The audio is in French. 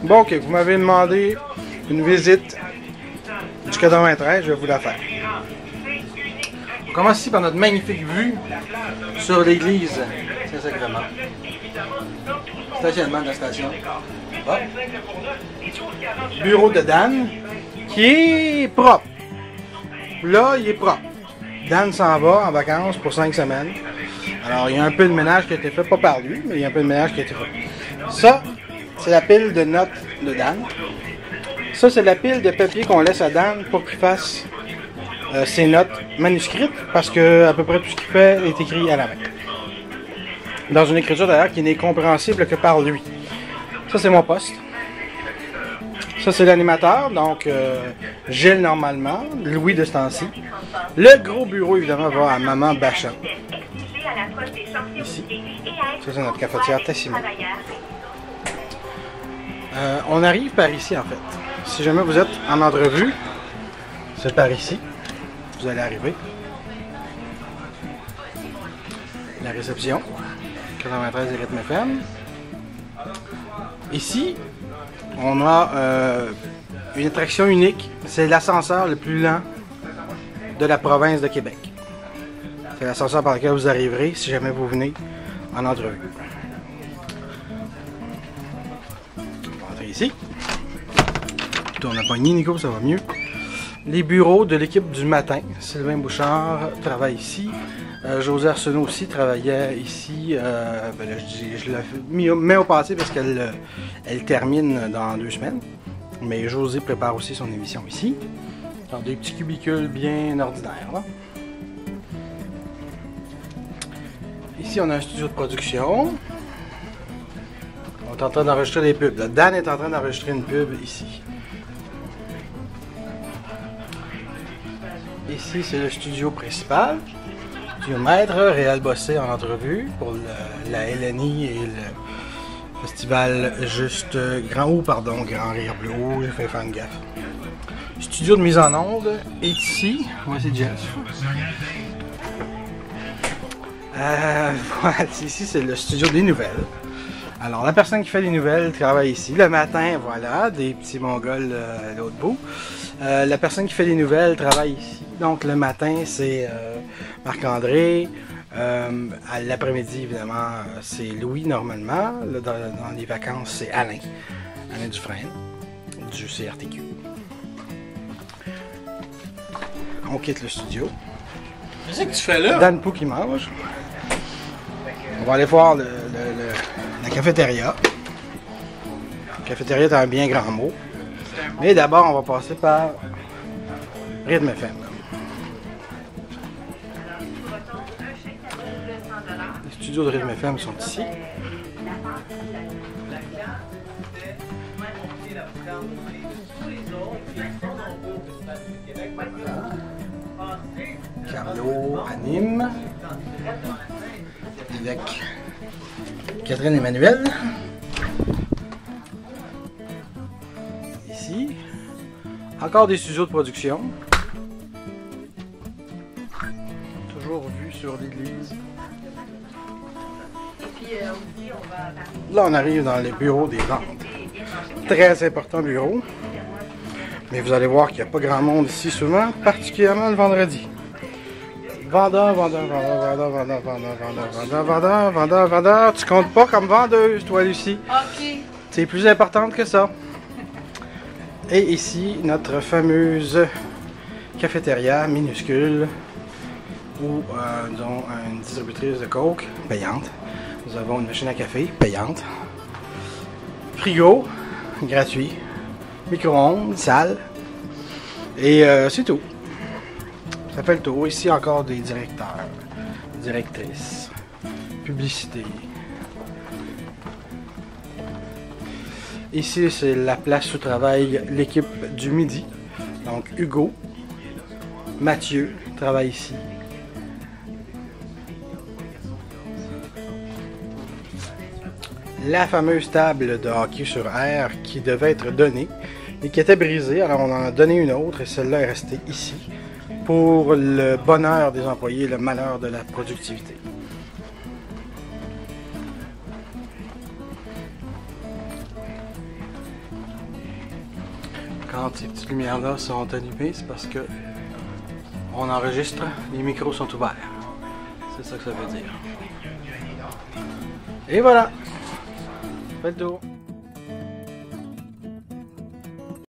Bon, ok, vous m'avez demandé une visite du 93, je vais vous la faire. On commence ici par notre magnifique vue sur l'église Saint-Sacrement. Stationnement de la station. Ah. Bureau de Dan, qui est propre. Là, il est propre. Dan s'en va en vacances pour 5 semaines. Alors, il y a un peu de ménage qui a été fait, pas par lui, mais il y a un peu de ménage qui a été fait. Ça, c'est la pile de notes de Dan. Ça, c'est la pile de papier qu'on laisse à Dan pour qu'il fasse ses notes manuscrites, parce que à peu près tout ce qu'il fait est écrit à la main. Dans une écriture d'ailleurs qui n'est compréhensible que par lui. Ça, c'est mon poste. Ça, c'est l'animateur, donc Gilles normalement, Louis de ce temps-ci. Le gros bureau, évidemment, va à Maman Bachan. Ici. Ça, c'est notre cafetière Tassimo. On arrive par ici, en fait. Si jamais vous êtes en entrevue, c'est par ici. Vous allez arriver. La réception. 93 Rythme FM. Ici, on a une attraction unique. C'est l'ascenseur le plus lent de la province de Québec. C'est l'ascenseur par lequel vous arriverez si jamais vous venez en entrevue. On va entrer ici. On a pogné, Nico, ça va mieux. Les bureaux de l'équipe du matin. Sylvain Bouchard travaille ici. José Arsenault aussi travaillait ici. Ben là, je la mets au passé parce qu'elle termine dans 2 semaines. Mais José prépare aussi son émission ici. Dans des petits cubicules bien ordinaires. Là. Ici, on a un studio de production. On est en train d'enregistrer des pubs. Là, Dan est en train d'enregistrer une pub ici. Ici, c'est le studio principal. Studio maître, Réal Bossé en entrevue pour la LNI et le festival Juste Grand Rire Bleu. J'ai fait faire une gaffe. Studio de mise en onde est ici. Moi, c'est Jeff. Voilà, ici, c'est le studio des nouvelles. Alors, la personne qui fait les nouvelles travaille ici. Le matin, voilà, des petits mongols à l'autre bout. La personne qui fait les nouvelles travaille ici. Donc, le matin, c'est Marc-André. À l'après-midi, évidemment, c'est Louis, normalement. Là, dans les vacances, c'est Alain. Alain Dufresne, du CRTQ. On quitte le studio. Qu'est-ce que tu fais là? Dan Pou qui mange. On va aller voir la cafétéria. La cafétéria est un bien grand mot. Mais d'abord, on va passer par Rythme FM. Les studios de Rythme FM sont ici. Carlo anime avec Catherine Emmanuel. Ici, encore des studios de production. Toujours vue sur l'église. Là, on arrive dans les bureaux des ventes. Très important bureau. Mais vous allez voir qu'il n'y a pas grand monde ici souvent, particulièrement le vendredi. Vendeur. Tu comptes pas comme vendeuse, toi, Lucie. Ok. C'est plus importante que ça. Et ici, notre fameuse cafétéria minuscule, où dont une distributrice de coke payante. Nous avons une machine à café payante. Frigo, gratuit. Micro-ondes, salle. Et c'est tout. Ça fait le tour. Ici encore des directeurs, directrices, publicité. Ici, c'est la place où travaille l'équipe du midi. Donc Hugo, Mathieu travaille ici. La fameuse table de hockey sur air qui devait être donnée et qui était brisée. Alors on en a donné une autre et celle-là est restée ici pour le bonheur des employés et le malheur de la productivité. Quand ces petites lumières-là sont allumées, c'est parce que on enregistre, les micros sont ouverts. C'est ça que ça veut dire. Et voilà! Fait le tour.